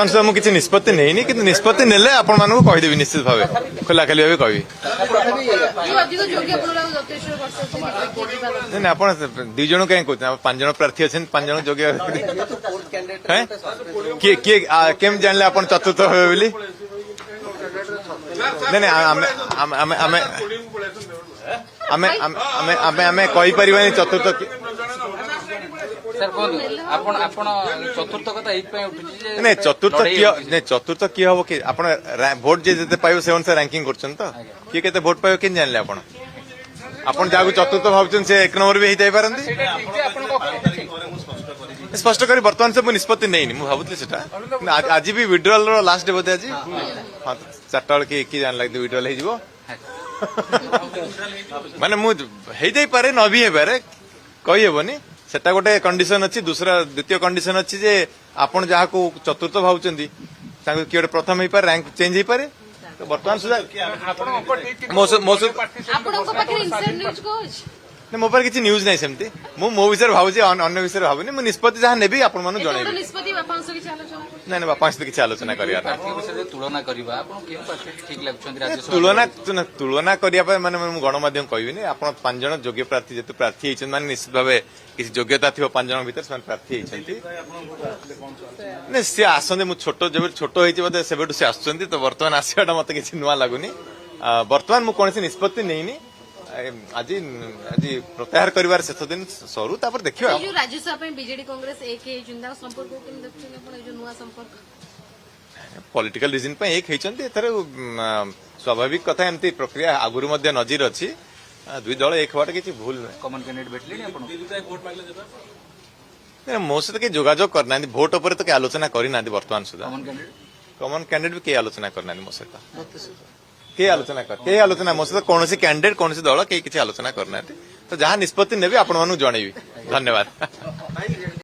बर्तमान सुधा मुझे किसी निष्पत्ति नहीं कि निष्पत्ति नेले आपण मानू कहीदेवी निश्चित भाव खोला खाली भाव कहि नहीं आप दी जन कहीं कहते 5 जन प्रार्थी अच्छे 5 जन योग्य किए केम जानले आप चतुर्थ हे बोली नहीं आमे कही परिबानी चतुर्थ नहीं चतुर्थ किए हम कि भोट जे पाइब से अनुसार रैंकिंग कर किए के भोट पाइब कि जानले आपन जहाँ चतुर्थ भावुन से 1 नंबर भी हो पारती स्पष्ट कर बर्तमान से निष्पत्ति नहीं भावुली से आज भी विड्रॉल लास्ट डे बोधे आज हाँ 4टा बेल किए जान लगे विड्रॉल हो माने मुझे पारे न भी पारे कही हेनी सेटा गोटे कंडीशन अच्छी दूसरा द्वितीय कंडीशन अच्छी जे आपण जहाँ को चतुर्थ भावुं किए प्रथम हो पारे रैंक चेंज हो पारे तो बर्तमान सुधा मो पर किसी न्यूज नहीं सेमती मो विषय भावुची अन्य विषय भावुनी मुझे निष्पत्ति जहाँ नेबी आपण मानु जणेबी नहीं बापा सहित किसी आलोचना तुलना करने माने गणमाध्यम कहबी आप 5 जन योग्य प्रार्थी जेतु प्रार्थी माने निश्चित भाव किसी योग्यता थी 5 जन भीतर से प्रार्थी नहीं सी आसते मुझे छोट जब छोट होते से आसुँच तो बर्तमान आसवाटा मत किसी नुआ लगुनि बर्तमान मुझे कौन निष्पत्ति नहीं आज आज प्रत्याहार कर शेष दिन सरू देखिए राज्यसभा बीजेडी कांग्रेस एक पॉलिटिकल रीजन पे एक स्वाभाविक कथा एमती प्रक्रिया आगुरी नजर अच्छी 2 दल एक हवाटा किसी भूल नुहे कॉमन कैंडिडेट भेटले मो सहित किए जोगाजोग करना भोट उपर तो आलोचना करना बर्तमान सुधा कॉमन कैंडिडेट भी किए आलोचना करना मो सहित के आलोचना मो सहित कौन कैंडिडेट कौन दल कहीं किसी आलोचना करना तो जहाँ निष्पत्ति नेबी आपण मानू जणेबी धन्यवाद।